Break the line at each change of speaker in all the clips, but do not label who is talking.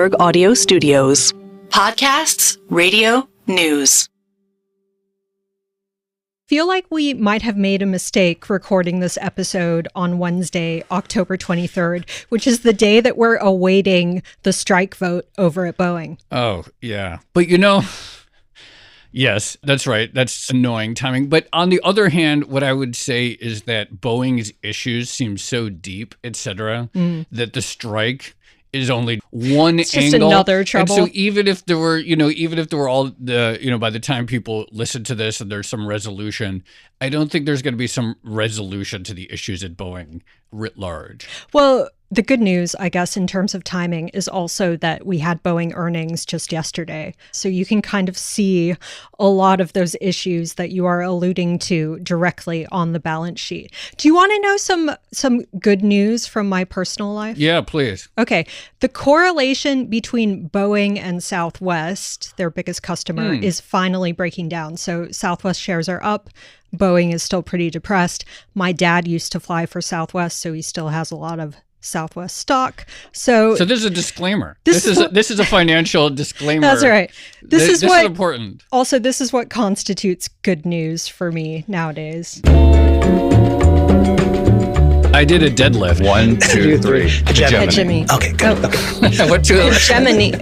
Bloomberg Audio Studios. Podcasts, radio, news.
Feel like we might have made a mistake recording this episode on Wednesday, October 23rd, which is the day that we're awaiting the strike vote over at Boeing.
Oh, yeah. But yes, that's right. That's annoying timing. But on the other hand, what I would say is that Boeing's issues seem so deep, et cetera, that the strike is only one
it's
angle.
Just another trouble.
And so even if there were, all the, by the time people listen to this and there's some resolution, I don't think there's going to be some resolution to the issues at Boeing writ large.
Well, the good news, I guess, in terms of timing is also that we had Boeing earnings just yesterday. So you can kind of see a lot of those issues that you are alluding to directly on the balance sheet. Do you want to know some good news from my personal life?
Yeah, please.
Okay. The correlation between Boeing and Southwest, their biggest customer, is finally breaking down. So Southwest shares are up. Boeing is still pretty depressed. My dad used to fly for Southwest, so he still has a lot of Southwest stock. So
this is a disclaimer. This is a financial disclaimer.
That's right. This is
important.
Also, this is what constitutes good news for me nowadays.
I did a deadlift.
1, 2, 3.
Hegemony.
Okay, good. Okay.
What two?
Hegemony.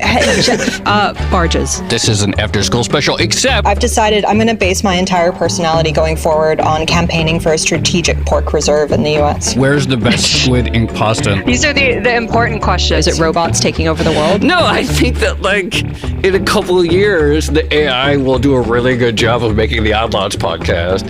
Barges.
This is an after-school special, except
I've decided I'm going to base my entire personality going forward on campaigning for a strategic pork reserve in the U.S.
Where's the best squid ink pasta?
These are the important questions.
Is it robots taking over the world?
No, I think that in a couple of years, the AI will do a really good job of making the Odd Lots podcast.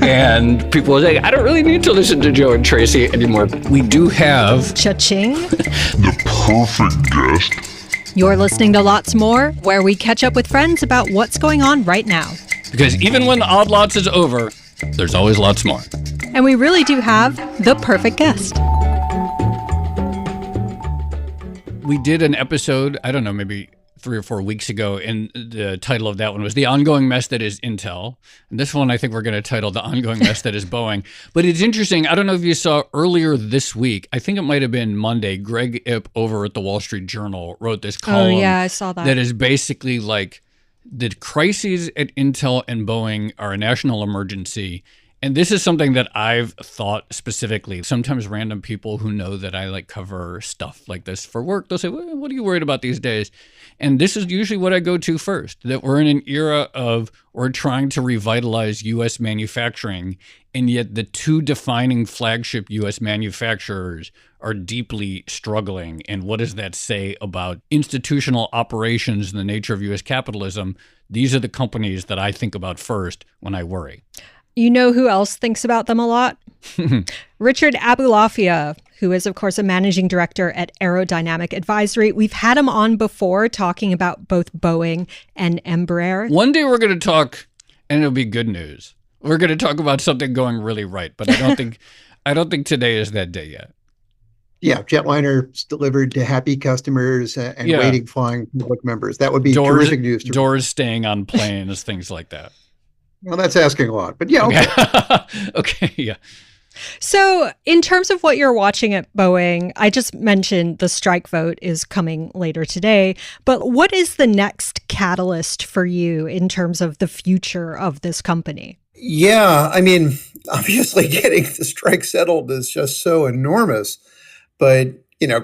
And people will say, I don't really need to listen to Joe and Tracy anymore. We do have
Cha-ching.
The perfect guest.
You're listening to Lots More, where we catch up with friends about what's going on right now.
Because even when the Odd Lots is over, there's always lots more.
And we really do have the perfect guest.
We did an episode, I don't know, maybe 3 or 4 weeks ago, and the title of that one was The Ongoing Mess That Is Intel. And this one, I think we're going to title The Ongoing Mess That Is Boeing. But it's interesting. I don't know if you saw earlier this week, I think it might have been Monday, Greg Ip over at the Wall Street Journal wrote this column.
Oh, yeah, I saw that.
That is basically like the crises at Intel and Boeing are a national emergency. And this is something that I've thought specifically. Sometimes random people who know that I cover stuff like this for work, they'll say, well, what are you worried about these days? And this is usually what I go to first, that we're in an era of we're trying to revitalize U.S. manufacturing, and yet the two defining flagship U.S. manufacturers are deeply struggling. And what does that say about institutional operations and the nature of U.S. capitalism? These are the companies that I think about first when I worry.
You know who else thinks about them a lot? Richard Aboulafia, who is, of course, a managing director at AeroDynamic Advisory. We've had him on before talking about both Boeing and Embraer.
One day we're going to talk, and it'll be good news. We're going to talk about something going really right, but I don't think today is that day yet.
Yeah, jetliners delivered to happy customers and waiting flying public members. That would be terrific news.
Doors staying on planes, things like that.
Well, that's asking a lot, but yeah, okay.
Okay, yeah.
So in terms of what you're watching at Boeing, I just mentioned the strike vote is coming later today, but what is the next catalyst for you in terms of the future of this company?
Yeah, I mean, obviously getting the strike settled is just so enormous, but,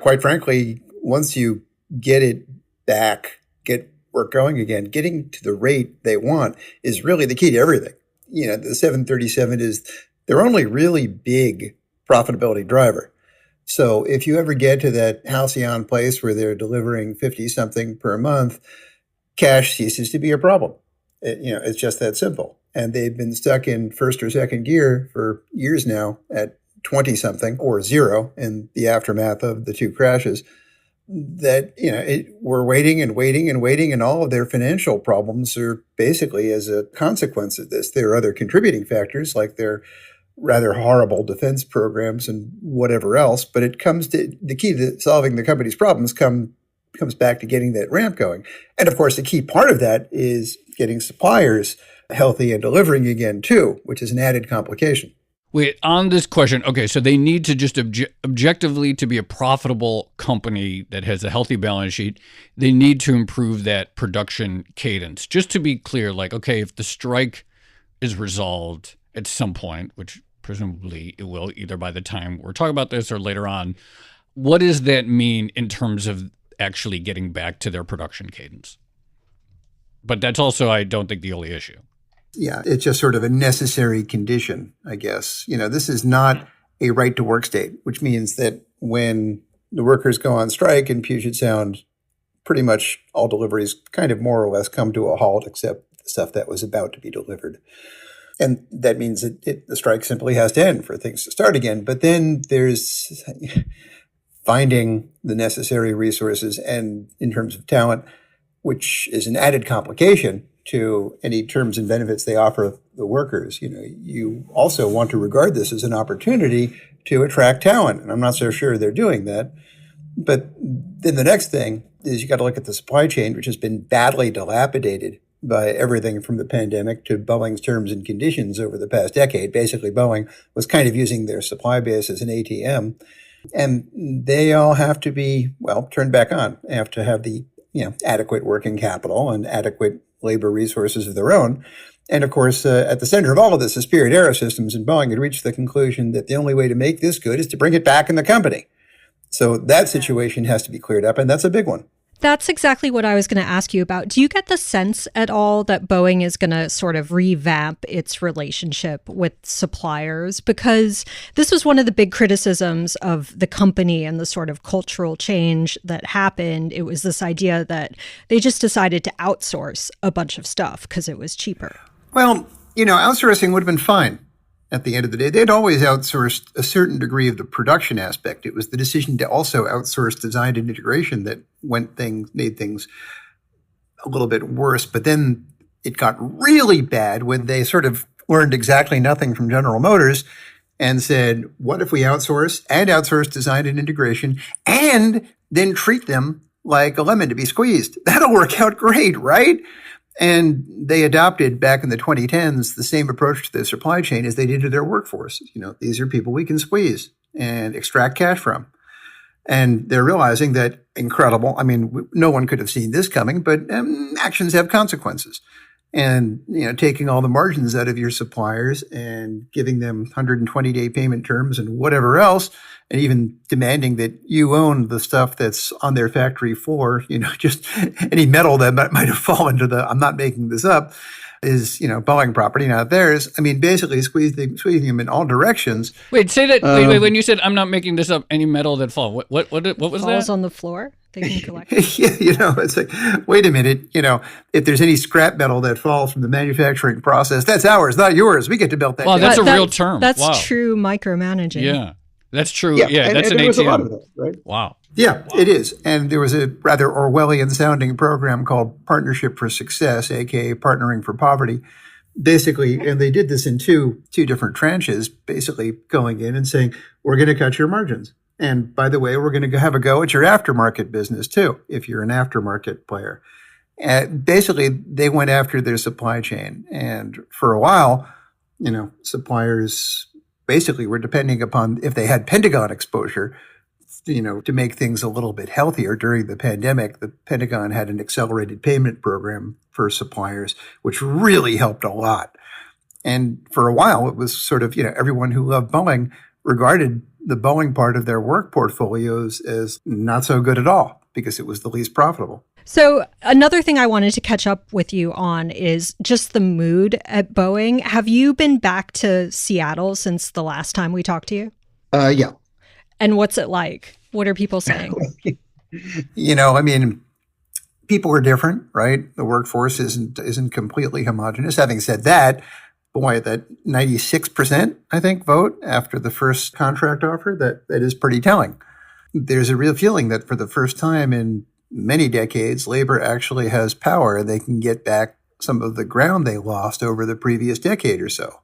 quite frankly, once you get it back, get work going again, getting to the rate they want is really the key to everything. The 737 is their only really big profitability driver. So if you ever get to that halcyon place where they're delivering 50 something per month, cash ceases to be a problem. It's just that simple. And they've been stuck in first or second gear for years now at 20 something or zero in the aftermath of the two crashes. That, we're waiting and waiting and waiting, and all of their financial problems are basically as a consequence of this. There are other contributing factors like their rather horrible defense programs and whatever else, but it comes to the key to solving the company's problems comes back to getting that ramp going. And of course, the key part of that is getting suppliers healthy and delivering again too, which is an added complication.
Wait, on this question, okay, so they need to just objectively to be a profitable company that has a healthy balance sheet, they need to improve that production cadence. Just to be clear, like, okay, if the strike is resolved at some point, which presumably it will either by the time we're talking about this or later on, what does that mean in terms of actually getting back to their production cadence? But that's also, I don't think, the only issue.
Yeah, it's just sort of a necessary condition, I guess. This is not a right to work state, which means that when the workers go on strike in Puget Sound, pretty much all deliveries kind of more or less come to a halt, except the stuff that was about to be delivered. And that means that the strike simply has to end for things to start again. But then there's finding the necessary resources and in terms of talent, which is an added complication to any terms and benefits they offer the workers. You also want to regard this as an opportunity to attract talent. And I'm not so sure they're doing that. But then the next thing is you got to look at the supply chain, which has been badly dilapidated by everything from the pandemic to Boeing's terms and conditions over the past decade. Basically, Boeing was kind of using their supply base as an ATM. And they all have to be, turned back on. They have to have the adequate working capital and adequate labor resources of their own. And of course, at the center of all of this is Spirit AeroSystems, and Boeing had reached the conclusion that the only way to make this good is to bring it back in the company. So that situation has to be cleared up, and that's a big one.
That's exactly what I was going to ask you about. Do you get the sense at all that Boeing is going to sort of revamp its relationship with suppliers? Because this was one of the big criticisms of the company and the sort of cultural change that happened. It was this idea that they just decided to outsource a bunch of stuff because it was cheaper.
Well, outsourcing would have been fine. At the end of the day, they'd always outsourced a certain degree of the production aspect. It was the decision to also outsource design and integration that made things a little bit worse. But then it got really bad when they sort of learned exactly nothing from General Motors and said, what if we outsource design and integration and then treat them like a lemon to be squeezed? That'll work out great, right? And they adopted back in the 2010s the same approach to the supply chain as they did to their workforce. These are people we can squeeze and extract cash from. And they're realizing that incredible. I mean, no one could have seen this coming, but actions have consequences. And, taking all the margins out of your suppliers and giving them 120-day payment terms and whatever else, and even demanding that you own the stuff that's on their factory floor, just any metal that might have fallen to I'm not making this up, is, Boeing property, not theirs. I mean, basically squeezing them in all directions.
Wait, say that. Wait, when you said, I'm not making this up, any metal that falls, what was that?
Falls on the floor? They can collect it.
Yeah, it's like, wait a minute, if there's any scrap metal that falls from the manufacturing process, that's ours, not yours. We get to melt that.
Wow, that's a real term.
That's true micromanaging.
Yeah, that's true. Yeah, that's an ATM. A lot of that, right? Wow.
Yeah, it is. And there was a rather Orwellian-sounding program called Partnership for Success, aka Partnering for Poverty. Basically, and they did this in two different tranches, basically going in and saying, we're going to cut your margins. And by the way, we're going to have a go at your aftermarket business too, if you're an aftermarket player. And basically, they went after their supply chain. And for a while, suppliers basically were depending upon, if they had Pentagon exposure, to make things a little bit healthier. During the pandemic, the Pentagon had an accelerated payment program for suppliers, which really helped a lot. And for a while, it was sort of, everyone who loved Boeing regarded the Boeing part of their work portfolios as not so good at all because it was the least profitable.
So another thing I wanted to catch up with you on is just the mood at Boeing. Have you been back to Seattle since the last time we talked to you?
Yeah.
And what's it like? What are people saying?
People are different, right? The workforce isn't completely homogenous. Having said that, boy, that 96%, I think, vote after the first contract offer, that is pretty telling. There's a real feeling that for the first time in many decades, labor actually has power. They can get back some of the ground they lost over the previous decade or so.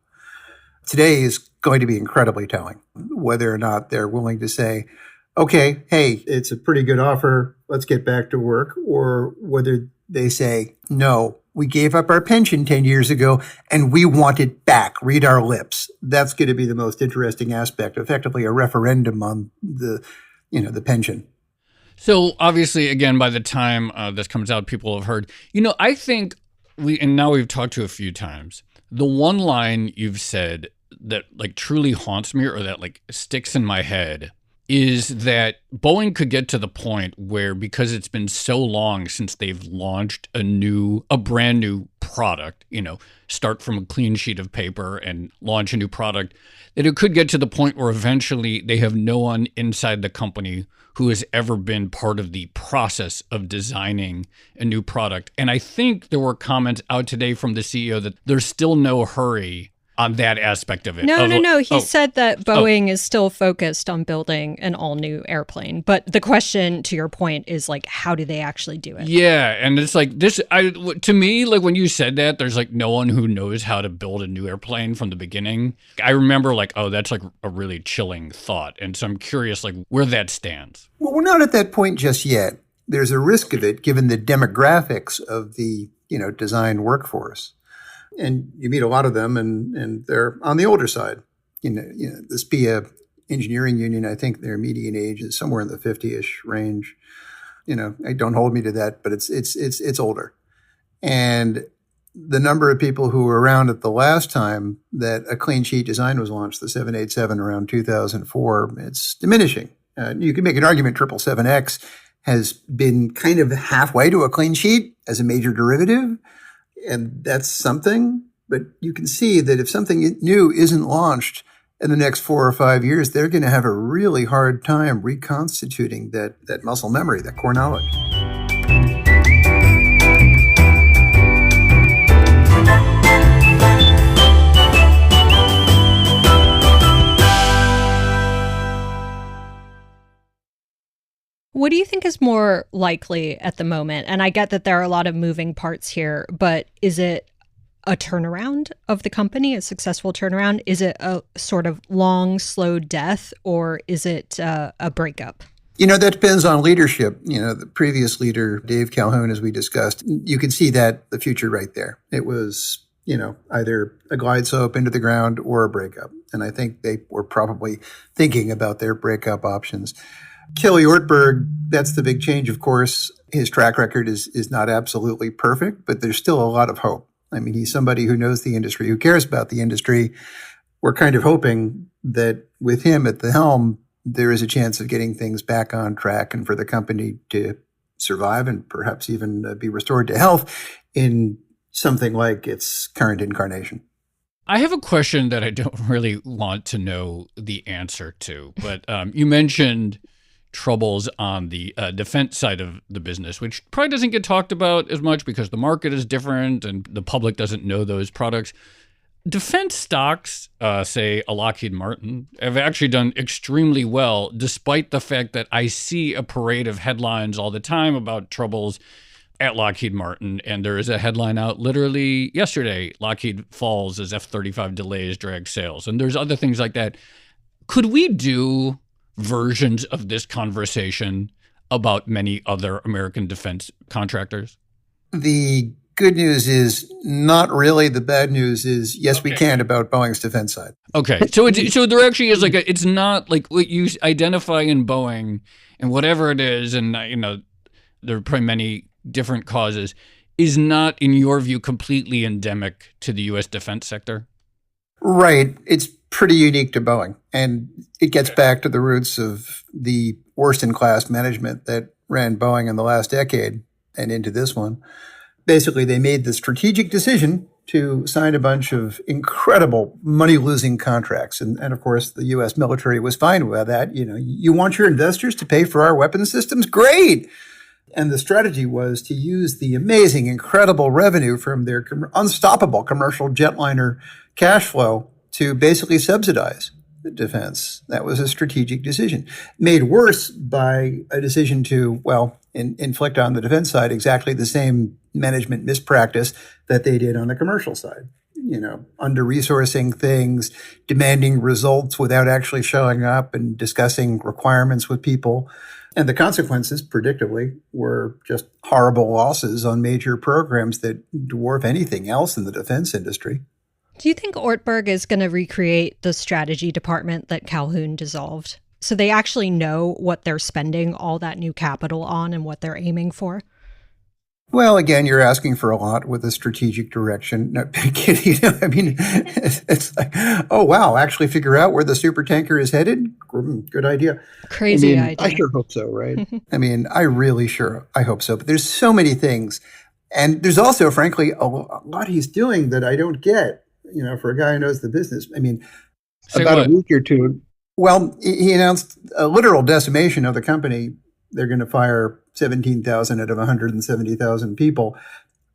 Today is going to be incredibly telling, whether or not they're willing to say, okay, hey, it's a pretty good offer, let's get back to work, or whether they say, no, We gave up our pension 10 years ago, and we want it back. Read our lips. That's going to be the most interesting aspect, effectively a referendum on the pension.
So obviously, again, by the time this comes out, people have heard, I think and now we've talked to a few times, the one line you've said that like truly haunts me or that like sticks in my head is that Boeing could get to the point where, because it's been so long since they've launched a brand new product, start from a clean sheet of paper and launch a new product, that it could get to the point where eventually they have no one inside the company who has ever been part of the process of designing a new product. And I think there were comments out today from the CEO that there's still no hurry on that aspect of it.
No. He said that Boeing is still focused on building an all-new airplane. But the question, to your point, is like, how do they actually do it?
Yeah, and it's like this. To me, like when you said that, there's like no one who knows how to build a new airplane from the beginning. I remember like, that's like a really chilling thought. And so I'm curious like where that stands.
Well, we're not at that point just yet. There's a risk of it given the demographics of the design workforce. And you meet a lot of them, and they're on the older side. The SPIA engineering union, I think their median age is somewhere in the 50-ish range. Don't hold me to that, but it's older. And the number of people who were around at the last time that a clean sheet design was launched, the 787 around 2004, it's diminishing. You can make an argument 777X has been kind of halfway to a clean sheet as a major derivative. And that's something, but you can see that if something new isn't launched in the next 4 or 5 years, they're going to have a really hard time reconstituting that muscle memory, that core knowledge.
What do you think is more likely at the moment? And I get that there are a lot of moving parts here, but is it a turnaround of the company, a successful turnaround? Is it a sort of long, slow death, or is it a breakup?
That depends on leadership. The previous leader, Dave Calhoun, as we discussed, you can see that the future right there. It was, either a glide slope into the ground or a breakup. And I think they were probably thinking about their breakup options. Kelly Ortberg, that's the big change, of course. His track record is not absolutely perfect, but there's still a lot of hope. I mean, he's somebody who knows the industry, who cares about the industry. We're kind of hoping that with him at the helm, there is a chance of getting things back on track and for the company to survive and perhaps even be restored to health in something like its current incarnation.
I have a question that I don't really want to know the answer to, but you mentioned troubles on the defense side of the business, which probably doesn't get talked about as much because the market is different and the public doesn't know those products. Defense stocks, say a Lockheed Martin, have actually done extremely well, despite the fact that I see a parade of headlines all the time about troubles at Lockheed Martin. And there is a headline out literally yesterday, Lockheed falls as F-35 delays drag sales. And there's other things like that. Could we do versions of this conversation about many other American defense contractors?
The good news is not really. The bad news is, yes, we can about Boeing's defense side.
Okay. So there actually is it's not like what you identify in Boeing and whatever it is, and there are probably many different causes, is not, in your view, completely endemic to the U.S. defense sector?
Right. It's pretty unique to Boeing. And it gets back to the roots of the worst-in-class management that ran Boeing in the last decade and into this one. Basically, they made the strategic decision to sign a bunch of incredible money-losing contracts. And of course, the U.S. military was fine with that. You want your investors to pay for our weapon systems? Great! And the strategy was to use the amazing, incredible revenue from their unstoppable commercial jetliner cash flow to basically subsidize the defense. That was a strategic decision, made worse by a decision to, inflict on the defense side exactly the same management mispractice that they did on the commercial side. under-resourcing things, demanding results without actually showing up and discussing requirements with people. And the consequences, predictably, were just horrible losses on major programs that dwarf anything else in the defense industry.
Do you think Ortberg is going to recreate the strategy department that Calhoun dissolved? So they actually know what they're spending all that new capital on and what they're aiming for?
Well, again, you're asking for a lot with a strategic direction. No, it's like, oh, wow, actually figure out where the supertanker is headed? Good idea.
Crazy idea.
I sure hope so, right? I really I hope so. But there's so many things. And there's also, frankly, a lot he's doing that I don't get, for a guy who knows the business. About a week or two. Well, he announced a literal decimation of the company. They're going to fire 17,000 out of 170,000 people.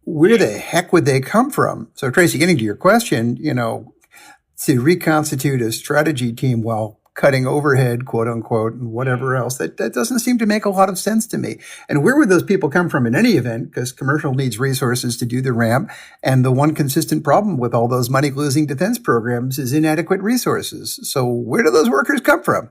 Where the heck would they come from? So, Tracy, getting to your question, to reconstitute a strategy team while cutting overhead, quote unquote, and whatever else, that doesn't seem to make a lot of sense to me. And where would those people come from in any event? Because commercial needs resources to do the ramp. And the one consistent problem with all those money-losing defense programs is inadequate resources. So where do those workers come from?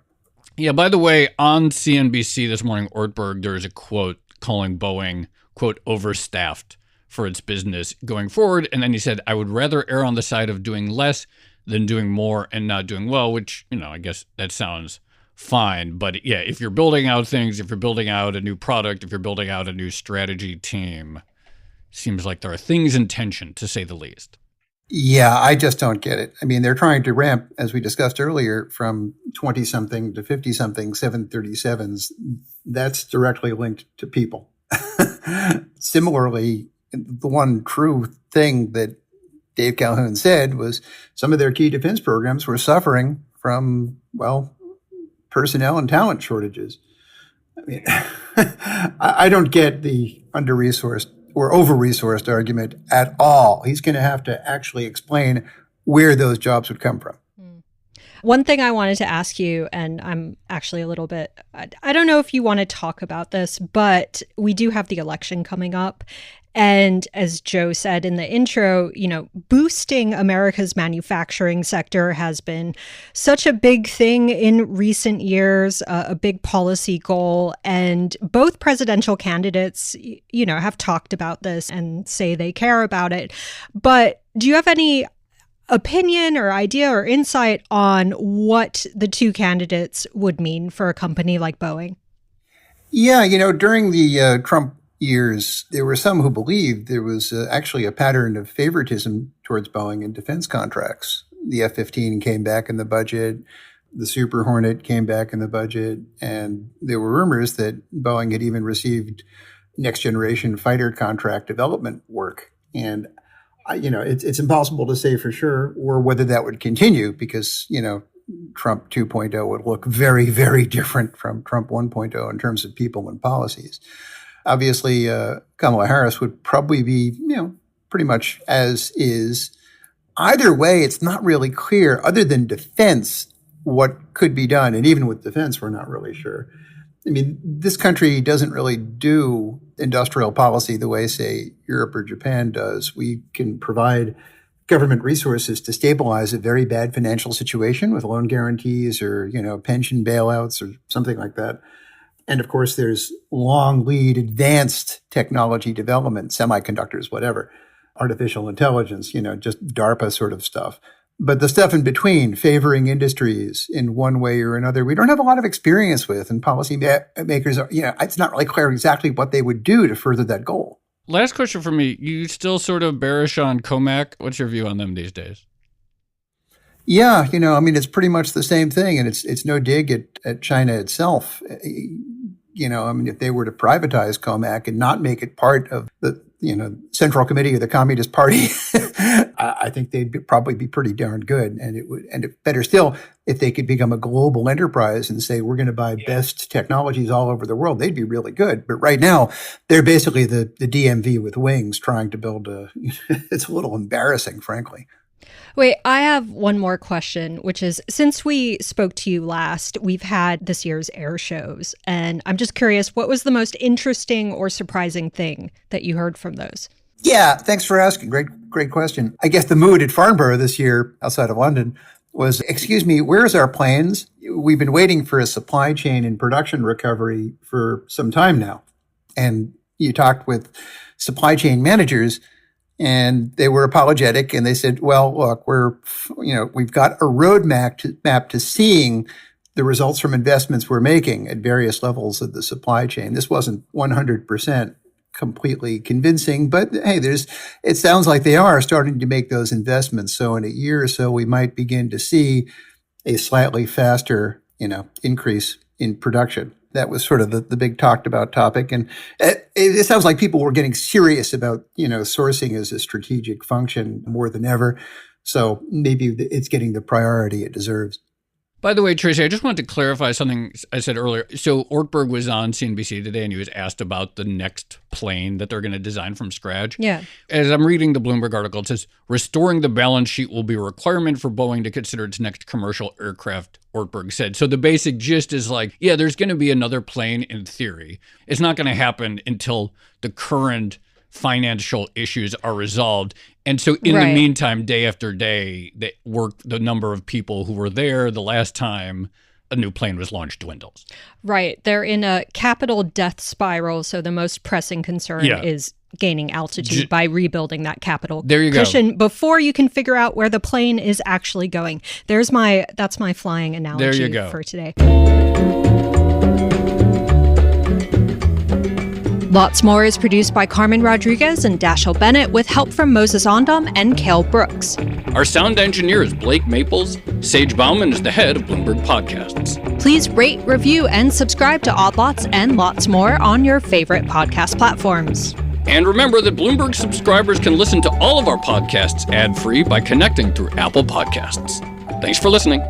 Yeah, by the way, on CNBC this morning, Ortberg, there is a quote calling Boeing, quote, overstaffed for its business going forward. And then he said, I would rather err on the side of doing less than doing more and not doing well, which, I guess that sounds fine. But yeah, if you're building out things, if you're building out a new product, if you're building out a new strategy team, seems like there are things in tension, to say the least.
Yeah, I just don't get it. They're trying to ramp, as we discussed earlier, from 20-something to 50-something 737s. That's directly linked to people. Similarly, the one true thing that Dave Calhoun said was some of their key defense programs were suffering from, personnel and talent shortages. I don't get the under-resourced or over-resourced argument at all. He's going to have to actually explain where those jobs would come from.
One thing I wanted to ask you, and I'm actually a little bit, I don't know if you want to talk about this, but we do have the election coming up. And as Joe said in the intro, boosting America's manufacturing sector has been such a big thing in recent years, a big policy goal. And both presidential candidates, have talked about this and say they care about it. But do you have any opinion or idea or insight on what the two candidates would mean for a company like Boeing?
Yeah, during the Trump years, there were some who believed there was actually a pattern of favoritism towards Boeing in defense contracts. The F-15 came back in the budget, the Super Hornet came back in the budget, and there were rumors that Boeing had even received next generation fighter contract development work. And it's impossible to say for sure or whether that would continue because, Trump 2.0 would look very, very different from Trump 1.0 in terms of people and policies. Obviously, Kamala Harris would probably be, pretty much as is. Either way, it's not really clear, other than defense, what could be done. And even with defense, we're not really sure. This country doesn't really do industrial policy the way, say, Europe or Japan does. We can provide government resources to stabilize a very bad financial situation with loan guarantees or, pension bailouts or something like that. And of course, there's long lead advanced technology development, semiconductors, whatever, artificial intelligence, just DARPA sort of stuff. But the stuff in between, favoring industries in one way or another, we don't have a lot of experience with. And policy makers, it's not really clear exactly what they would do to further that goal.
Last question for me. You still sort of bearish on COMAC. What's your view on them these days?
Yeah, it's pretty much the same thing. And it's no dig at China itself. If they were to privatize COMAC and not make it part of the, Central Committee of the Communist Party, I think they'd probably be pretty darn good. And better still, if they could become a global enterprise and say, we're going to buy best technologies all over the world, they'd be really good. But right now, they're basically the DMV with wings trying to build it's a little embarrassing, frankly.
Wait, I have one more question, which is, since we spoke to you last, we've had this year's air shows. And I'm just curious, what was the most interesting or surprising thing that you heard from those?
Yeah, thanks for asking. Great question. I guess the mood at Farnborough this year outside of London was, excuse me, where's our planes? We've been waiting for a supply chain and production recovery for some time now. And you talked with supply chain managers and they were apologetic and they said, well, look, we've got a roadmap to seeing the results from investments we're making at various levels of the supply chain. This wasn't 100% completely convincing, but hey, it sounds like they are starting to make those investments. So in a year or so, we might begin to see a slightly faster, increase in production. That was sort of the big talked about topic. And it sounds like people were getting serious about, sourcing as a strategic function more than ever. So maybe it's getting the priority it deserves.
By the way, Tracy, I just wanted to clarify something I said earlier. So Ortberg was on CNBC today and he was asked about the next plane that they're going to design from scratch.
Yeah.
As I'm reading the Bloomberg article, it says, restoring the balance sheet will be a requirement for Boeing to consider its next commercial aircraft, Ortberg said. So the basic gist is like, yeah, there's going to be another plane in theory. It's not going to happen until the current financial issues are resolved. And so in the meantime, day after day, the number of people who were there the last time a new plane was launched dwindles.
Right. They're in a capital death spiral. So the most pressing concern is gaining altitude by rebuilding that capital cushion before you can figure out where the plane is actually going. That's my flying analogy for today. Lots More is produced by Carmen Rodriguez and Dashiell Bennett with help from Moses Ondom and Cale Brooks.
Our sound engineer is Blake Maples. Sage Bauman is the head of Bloomberg Podcasts.
Please rate, review, and subscribe to Odd Lots and Lots More on your favorite podcast platforms.
And remember that Bloomberg subscribers can listen to all of our podcasts ad-free by connecting through Apple Podcasts. Thanks for listening.